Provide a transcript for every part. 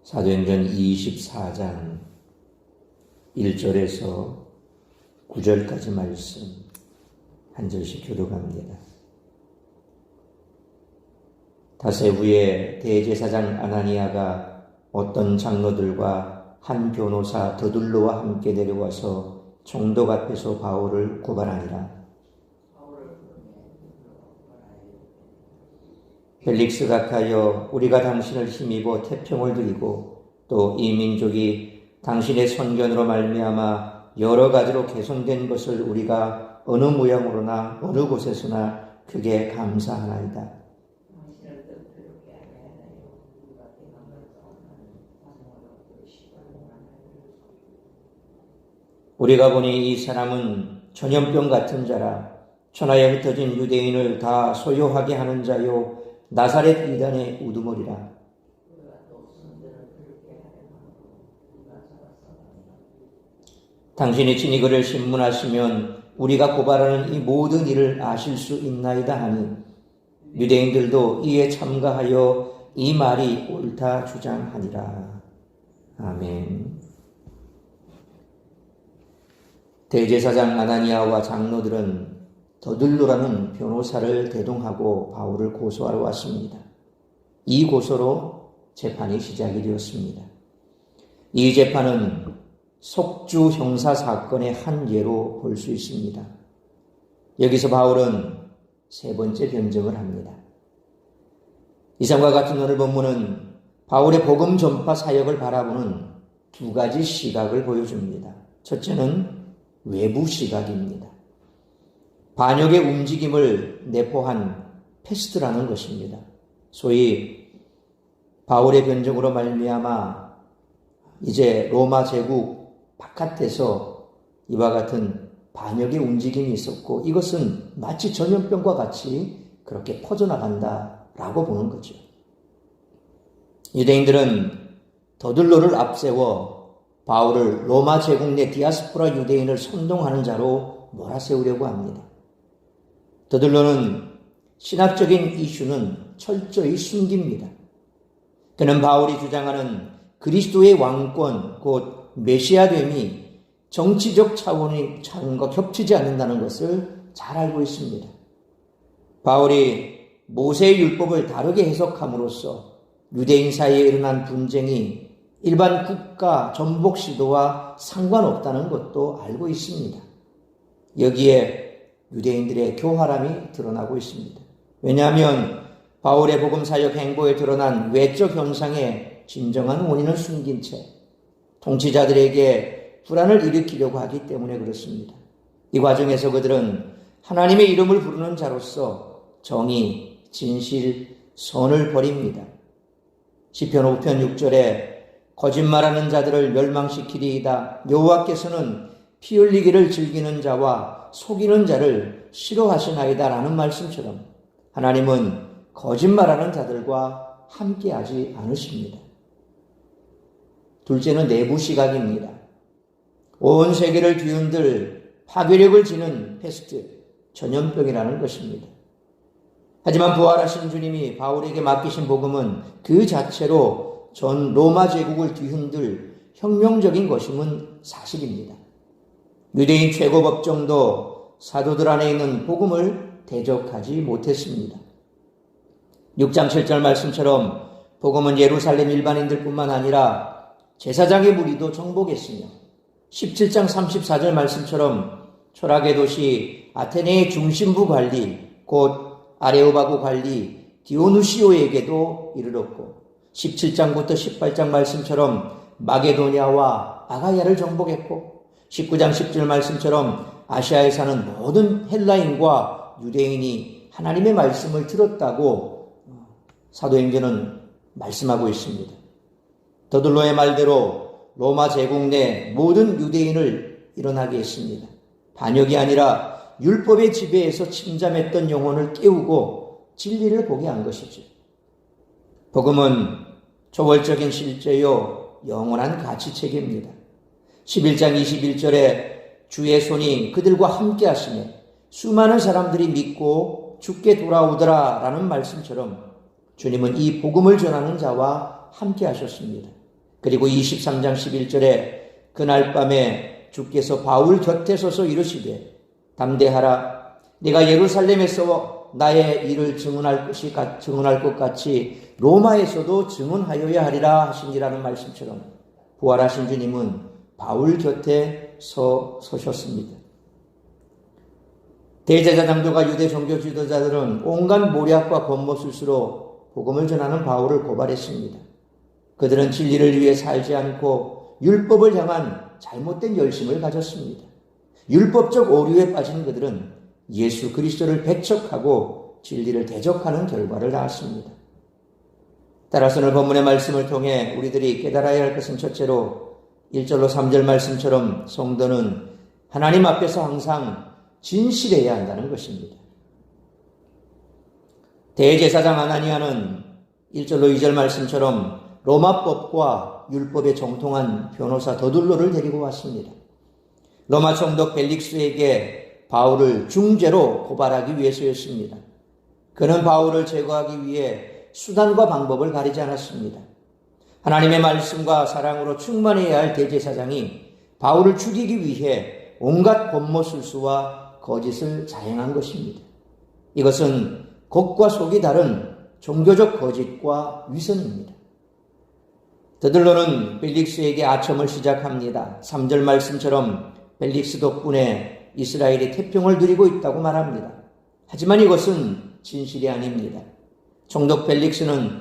사도행전 24장 1절에서 9절까지 말씀 한 절씩 교독합니다. 닷새 후에 대제사장 아나니아가 어떤 장로들과 한 변호사 더둘로와 함께 내려와서 총독 앞에서 바울을 고발하니라. 펠릭스가 하여 우리가 당신을 힘입어 태평을 드리고 또 이 민족이 당신의 선견으로 말미암아 여러 가지로 개선된 것을 우리가 어느 모양으로나 어느 곳에서나 크게 감사하나이다. 우리가 보니 이 사람은 전염병 같은 자라. 천하에 흩어진 유대인을 다 소요하게 하는 자요 나사렛 이단의 우두머리라. 당신이 친히 그를 신문하시면 우리가 고발하는 이 모든 일을 아실 수 있나이다 하니 유대인들도 이에 참가하여 이 말이 옳다 주장하니라. 아멘. 대제사장 아나니아와 장로들은 더둘로라는 변호사를 대동하고 바울을 고소하러 왔습니다. 이 고소로 재판이 시작이 되었습니다. 이 재판은 속주 형사 사건의 한 예로 볼 수 있습니다. 여기서 바울은 세 번째 변증을 합니다. 이상과 같은 오늘 본문은 바울의 복음 전파 사역을 바라보는 두 가지 시각을 보여줍니다. 첫째는 외부 시각입니다. 반역의 움직임을 내포한 패스트라는 것입니다. 소위 바울의 변증으로 말미암아 이제 로마 제국 바깥에서 이와 같은 반역의 움직임이 있었고 이것은 마치 전염병과 같이 그렇게 퍼져나간다라고 보는 거죠. 유대인들은 더둘로를 앞세워 바울을 로마 제국 내 디아스포라 유대인을 선동하는 자로 몰아세우려고 합니다. 더둘로는 신학적인 이슈는 철저히 숨깁니다. 그는 바울이 주장하는 그리스도의 왕권, 곧 메시아됨이 정치적 차원과 겹치지 않는다는 것을 잘 알고 있습니다. 바울이 모세의 율법을 다르게 해석함으로써 유대인 사이에 일어난 분쟁이 일반 국가 전복 시도와 상관없다는 것도 알고 있습니다. 여기에 유대인들의 교활함이 드러나고 있습니다. 왜냐하면 바울의 복음 사역 행보에 드러난 외적 현상의 진정한 원인을 숨긴 채 통치자들에게 불안을 일으키려고 하기 때문에 그렇습니다. 이 과정에서 그들은 하나님의 이름을 부르는 자로서 정의, 진실, 선을 버립니다. 시편 5편 6절에 거짓말하는 자들을 멸망시키리이다. 여호와께서는 피 흘리기를 즐기는 자와 속이는 자를 싫어하시나이다 라는 말씀처럼 하나님은 거짓말하는 자들과 함께하지 않으십니다. 둘째는 내부 시각입니다. 온 세계를 뒤흔들 파괴력을 지닌 패스트, 전염병이라는 것입니다. 하지만 부활하신 주님이 바울에게 맡기신 복음은 그 자체로 전 로마 제국을 뒤흔들 혁명적인 것임은 사실입니다. 유대인 최고 법정도 사도들 안에 있는 복음을 대적하지 못했습니다. 6장 7절 말씀처럼 복음은 예루살렘 일반인들뿐만 아니라 제사장의 무리도 정복했으며 17장 34절 말씀처럼 철학의 도시 아테네의 중심부 관리 곧 아레오바고 관리 디오누시오에게도 이르렀고 17장부터 18장 말씀처럼 마게도냐와 아가야를 정복했고 19장 10절 말씀처럼 아시아에 사는 모든 헬라인과 유대인이 하나님의 말씀을 들었다고 사도행전은 말씀하고 있습니다. 더둘로의 말대로 로마 제국 내 모든 유대인을 일어나게 했습니다. 반역이 아니라 율법의 지배에서 침잠했던 영혼을 깨우고 진리를 보게 한 것이죠. 복음은 초월적인 실제요 영원한 가치체계입니다. 11장 21절에 주의 손이 그들과 함께 하시네 수많은 사람들이 믿고 주께 돌아오더라 라는 말씀처럼 주님은 이 복음을 전하는 자와 함께 하셨습니다. 그리고 23장 11절에 그날 밤에 주께서 바울 곁에 서서 이르시되 담대하라. 네가 예루살렘에서 나의 일을 증언할 것 같이 로마에서도 증언하여야 하리라 하시니라는 말씀처럼 부활하신 주님은 바울 곁에 서셨습니다. 대제사장들과 유대 종교 지도자들은 온갖 모략과 권모술수로 복음을 전하는 바울을 고발했습니다. 그들은 진리를 위해 살지 않고 율법을 향한 잘못된 열심을 가졌습니다. 율법적 오류에 빠진 그들은 예수 그리스도를 배척하고 진리를 대적하는 결과를 낳았습니다. 따라서 오늘 본문의 말씀을 통해 우리들이 깨달아야 할 것은 첫째로 1절로 3절 말씀처럼 성도는 하나님 앞에서 항상 진실해야 한다는 것입니다. 대제사장 아나니아는 1절로 2절 말씀처럼 로마법과 율법에 정통한 변호사 더둘로를 데리고 왔습니다. 로마 총독 벨릭스에게 바울을 중죄로 고발하기 위해서였습니다. 그는 바울을 제거하기 위해 수단과 방법을 가리지 않았습니다. 하나님의 말씀과 사랑으로 충만해야 할 대제사장이 바울을 죽이기 위해 온갖 권모술수와 거짓을 자행한 것입니다. 이것은 겉과 속이 다른 종교적 거짓과 위선입니다. 더들로는 벨릭스에게 아첨을 시작합니다. 3절 말씀처럼 벨릭스 덕분에 이스라엘이 태평을 누리고 있다고 말합니다. 하지만 이것은 진실이 아닙니다. 총독 벨릭스는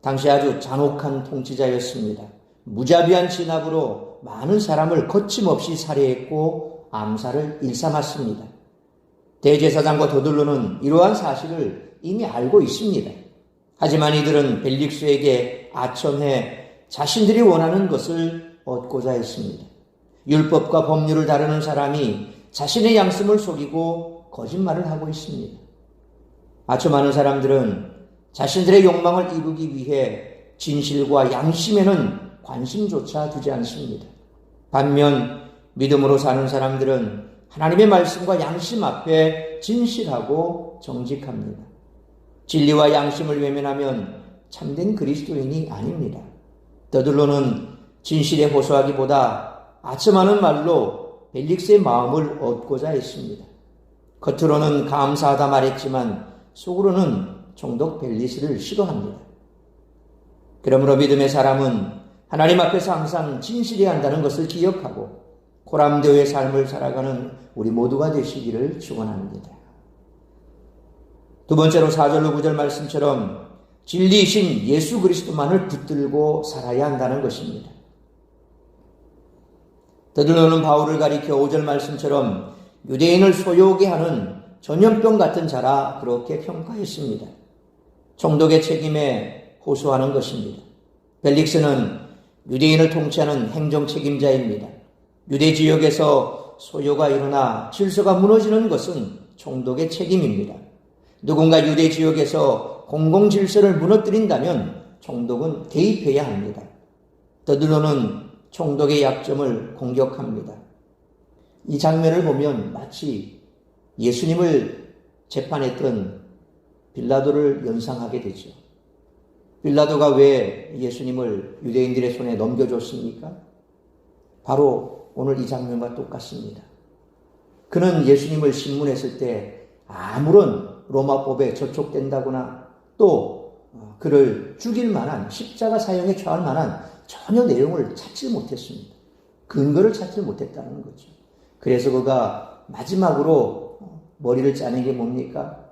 당시 아주 잔혹한 통치자였습니다. 무자비한 진압으로 많은 사람을 거침없이 살해했고 암살을 일삼았습니다. 대제사장과 더들로는 이러한 사실을 이미 알고 있습니다. 하지만 이들은 벨릭스에게 아첨해 자신들이 원하는 것을 얻고자 했습니다. 율법과 법률을 다루는 사람이 자신의 양심을 속이고 거짓말을 하고 있습니다. 아첨하는 사람들은 자신들의 욕망을 이루기 위해 진실과 양심에는 관심조차 두지 않습니다. 반면 믿음으로 사는 사람들은 하나님의 말씀과 양심 앞에 진실하고 정직합니다. 진리와 양심을 외면하면 참된 그리스도인이 아닙니다. 더들로는 진실에 호소하기보다 아첨하는 말로 벨릭스의 마음을 얻고자 했습니다. 겉으로는 감사하다 말했지만 속으로는 총독 벨릭스를 싫어합니다. 그러므로 믿음의 사람은 하나님 앞에서 항상 진실해야 한다는 것을 기억하고 고람되어의 삶을 살아가는 우리 모두가 되시기를 축원합니다. 두 번째로 4절로 9절 말씀처럼 진리이신 예수 그리스도만을 붙들고 살아야 한다는 것입니다. 더들로는 바울을 가리켜 5절 말씀처럼 유대인을 소요하게 하는 전염병 같은 자라 그렇게 평가했습니다. 총독의 책임에 호소하는 것입니다. 벨릭스는 유대인을 통치하는 행정 책임자입니다. 유대 지역에서 소요가 일어나 질서가 무너지는 것은 총독의 책임입니다. 누군가 유대 지역에서 공공질서를 무너뜨린다면 총독은 개입해야 합니다. 더들로는 총독의 약점을 공격합니다. 이 장면을 보면 마치 예수님을 재판했던 빌라도를 연상하게 되죠. 빌라도가 왜 예수님을 유대인들의 손에 넘겨줬습니까? 바로 오늘 이 장면과 똑같습니다. 그는 예수님을 신문했을 때 아무런 로마법에 저촉된다거나 또 그를 죽일 만한 십자가 사형에 처할 만한 전혀 내용을 찾지 못했습니다. 근거를 찾지 못했다는 거죠. 그래서 그가 마지막으로 머리를 짜는 게 뭡니까?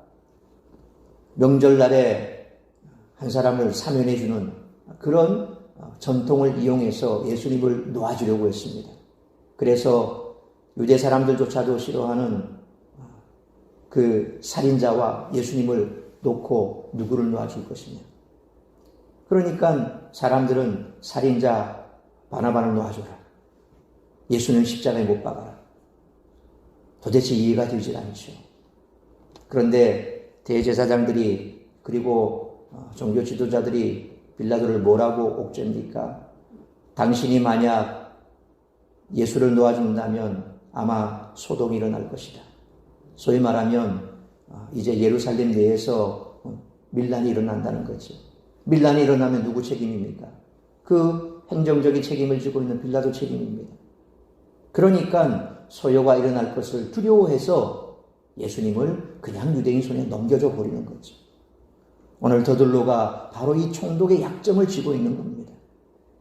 명절날에 한 사람을 사면해 주는 그런 전통을 이용해서 예수님을 놓아주려고 했습니다. 그래서 유대 사람들조차도 싫어하는 그 살인자와 예수님을 놓고 누구를 놓아줄 것이냐. 그러니까 사람들은 살인자 바나바를 놓아줘라. 예수는 십자가에 못 박아라. 도대체 이해가 되질 않죠. 그런데 대제사장들이 그리고 종교 지도자들이 빌라도를 뭐라고 옥죄입니까? 당신이 만약 예수를 놓아준다면 아마 소동이 일어날 것이다. 소위 말하면 이제 예루살렘 내에서 밀란이 일어난다는 거죠. 밀란이 일어나면 누구 책임입니까? 그 행정적인 책임을 지고 있는 빌라도 책임입니다. 그러니까 소요가 일어날 것을 두려워해서 예수님을 그냥 유대인 손에 넘겨줘 버리는 거죠. 오늘 더들로가 바로 이 총독의 약점을 쥐고 있는 겁니다.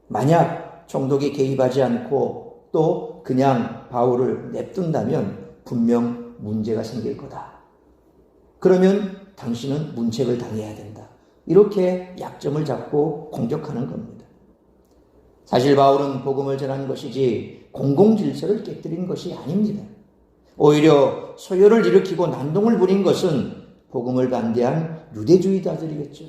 만약 총독이 개입하지 않고 또 그냥 바울을 냅둔다면 분명 문제가 생길 거다. 그러면 당신은 문책을 당해야 된다. 이렇게 약점을 잡고 공격하는 겁니다. 사실 바울은 복음을 전한 것이지 공공질서를 깨뜨린 것이 아닙니다. 오히려 소요를 일으키고 난동을 부린 것은 복음을 반대한 유대주의자들이겠죠.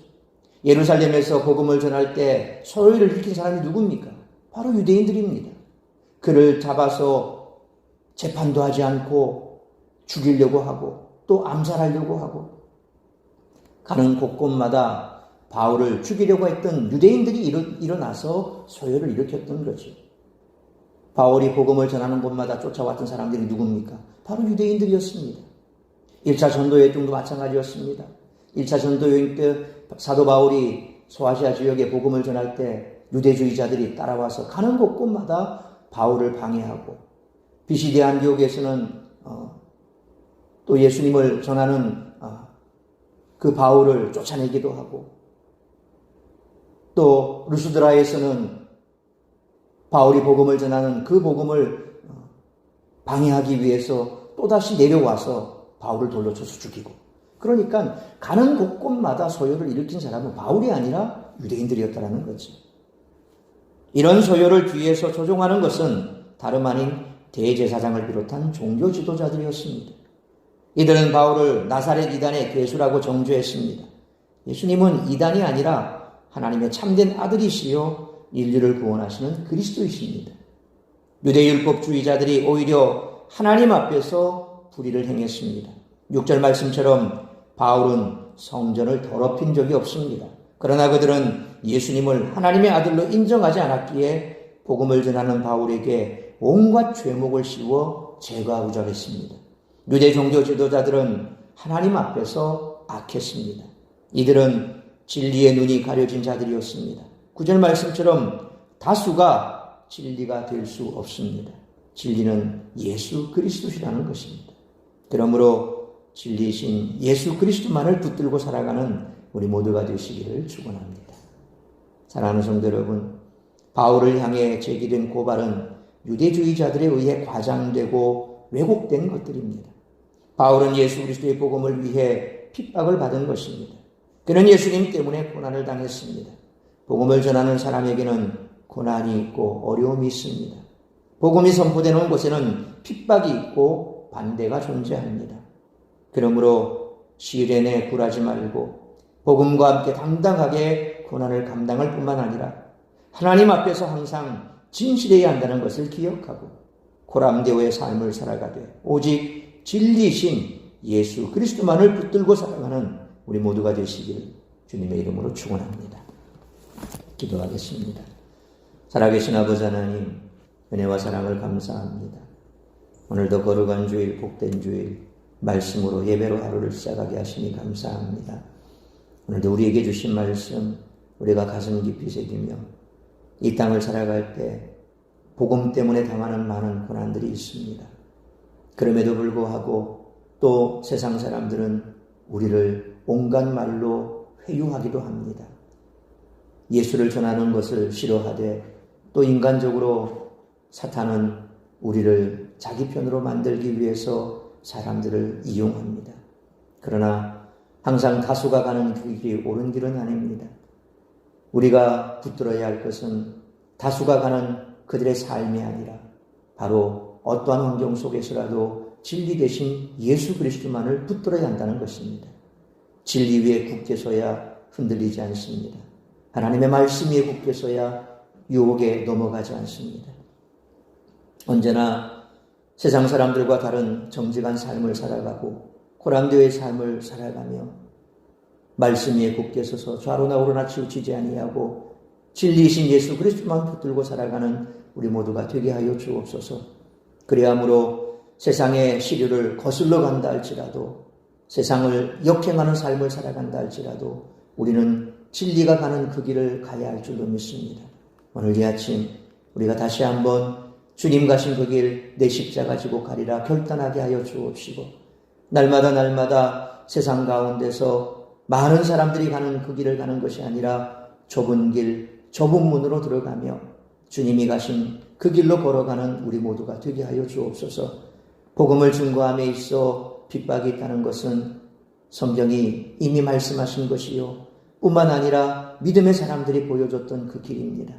예루살렘에서 복음을 전할 때 소요를 일으킨 사람이 누굽니까? 바로 유대인들입니다. 그를 잡아서 재판도 하지 않고 죽이려고 하고 또 암살하려고 하고 가는 곳곳마다 바울을 죽이려고 했던 유대인들이 일어나서 소요를 일으켰던 거죠. 바울이 복음을 전하는 곳마다 쫓아왔던 사람들이 누굽니까? 바로 유대인들이었습니다. 1차 전도여행도 마찬가지였습니다. 1차 전도여행 때 사도 바울이 소아시아 지역에 복음을 전할 때 유대주의자들이 따라와서 가는 곳곳마다 바울을 방해하고 비시디 안디옥에서는 또 예수님을 전하는 그 바울을 쫓아내기도 하고 또 루스드라에서는 바울이 복음을 전하는 그 복음을 방해하기 위해서 또다시 내려와서 바울을 돌로 쳐서 죽이고 그러니까 가는 곳곳마다 소요를 일으킨 사람은 바울이 아니라 유대인들이었다는 거죠. 이런 소요를 뒤에서 조종하는 것은 다름 아닌 대제사장을 비롯한 종교 지도자들이었습니다. 이들은 바울을 나사렛 이단의 괴수라고 정죄했습니다. 예수님은 이단이 아니라 하나님의 참된 아들이시요 인류를 구원하시는 그리스도이십니다. 유대율법주의자들이 오히려 하나님 앞에서 불의를 행했습니다. 6절 말씀처럼 바울은 성전을 더럽힌 적이 없습니다. 그러나 그들은 예수님을 하나님의 아들로 인정하지 않았기에 복음을 전하는 바울에게 온갖 죄목을 씌워 제거하고자 했습니다. 유대 종교 지도자들은 하나님 앞에서 악했습니다. 이들은 진리의 눈이 가려진 자들이었습니다. 9절 말씀처럼 다수가 진리가 될 수 없습니다. 진리는 예수 그리스도시라는 것입니다. 그러므로 진리이신 예수 그리스도만을 붙들고 살아가는 우리 모두가 되시기를 축원합니다. 사랑하는 성도 여러분, 바울을 향해 제기된 고발은 유대주의자들에 의해 과장되고 왜곡된 것들입니다. 바울은 예수 그리스도의 복음을 위해 핍박을 받은 것입니다. 그는 예수님 때문에 고난을 당했습니다. 복음을 전하는 사람에게는 고난이 있고 어려움이 있습니다. 복음이 선포되는 곳에는 핍박이 있고 반대가 존재합니다. 그러므로 시련에 굴하지 말고 복음과 함께 당당하게 고난을 감당할 뿐만 아니라 하나님 앞에서 항상 진실해야 한다는 것을 기억하고 고람되오의 삶을 살아가되 오직 진리이신 예수 그리스도만을 붙들고 살아가는 우리 모두가 되시기를 주님의 이름으로 축원합니다. 기도하겠습니다. 살아계신 아버지 하나님, 은혜와 사랑을 감사합니다. 오늘도 거룩한 주일, 복된 주일, 말씀으로 예배로 하루를 시작하게 하시니 감사합니다. 오늘도 우리에게 주신 말씀 우리가 가슴 깊이 새기며 이 땅을 살아갈 때 복음 때문에 당하는 많은 고난들이 있습니다. 그럼에도 불구하고 또 세상 사람들은 우리를 온갖 말로 회유하기도 합니다. 예수를 전하는 것을 싫어하되 또 인간적으로 사탄은 우리를 자기 편으로 만들기 위해서 사람들을 이용합니다. 그러나 항상 다수가 가는 그 길이 옳은 길은 아닙니다. 우리가 붙들어야 할 것은 다수가 가는 그들의 삶이 아니라 바로 어떠한 환경 속에서라도 진리 대신 예수 그리스도만을 붙들어야 한다는 것입니다. 진리 위에 굳게 서야 흔들리지 않습니다. 하나님의 말씀 위에 굳게 서야 유혹에 넘어가지 않습니다. 언제나 세상 사람들과 다른 정직한 삶을 살아가고 고람되의 삶을 살아가며 말씀 위에 굳게 서서 좌로나 우로나 치우치지 아니하고 진리이신 예수 그리스도만 붙들고 살아가는 우리 모두가 되게 하여 주옵소서. 그리함으로 세상의 시류를 거슬러 간다 할지라도 세상을 역행하는 삶을 살아간다 할지라도 우리는 진리가 가는 그 길을 가야 할 줄로 믿습니다. 오늘 이 아침 우리가 다시 한번 주님 가신 그 길 내 십자가 지고 가리라 결단하게 하여 주옵시고, 날마다 세상 가운데서 많은 사람들이 가는 그 길을 가는 것이 아니라 좁은 길, 좁은 문으로 들어가며 주님이 가신 그 길로 걸어가는 우리 모두가 되게 하여 주옵소서. 복음을 증거함에 있어 핍박이 있다는 것은 성경이 이미 말씀하신 것이요, 뿐만 아니라 믿음의 사람들이 보여줬던 그 길입니다.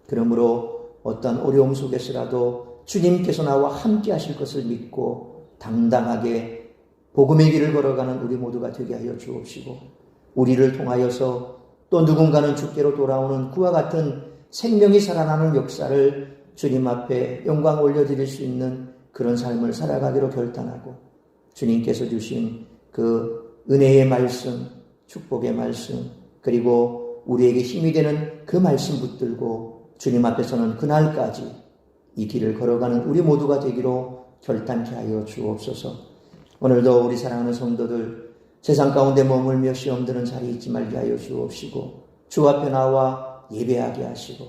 그러므로 어떤 어려움 속에서라도 주님께서 나와 함께 하실 것을 믿고 당당하게 복음의 길을 걸어가는 우리 모두가 되게 하여 주옵시고, 우리를 통하여서 또 누군가는 주께로 돌아오는 그와 같은 생명이 살아나는 역사를 주님 앞에 영광 올려드릴 수 있는 그런 삶을 살아가기로 결단하고, 주님께서 주신 그 은혜의 말씀, 축복의 말씀, 그리고 우리에게 힘이 되는 그 말씀 붙들고 주님 앞에서는 그날까지 이 길을 걸어가는 우리 모두가 되기로 결단케 하여 주옵소서. 오늘도 우리 사랑하는 성도들 세상 가운데 머물며 시험 드는 자리에 있지 말게 하여 주옵시고, 주 앞에 나와 예배하게 하시고,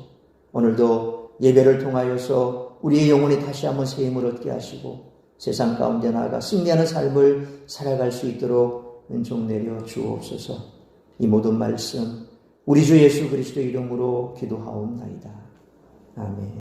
오늘도 예배를 통하여서 우리의 영혼이 다시 한번 새 힘을 얻게 하시고, 세상 가운데 나아가 승리하는 삶을 살아갈 수 있도록 은총 내려 주옵소서. 이 모든 말씀 우리 주 예수 그리스도 이름으로 기도하옵나이다. 아멘.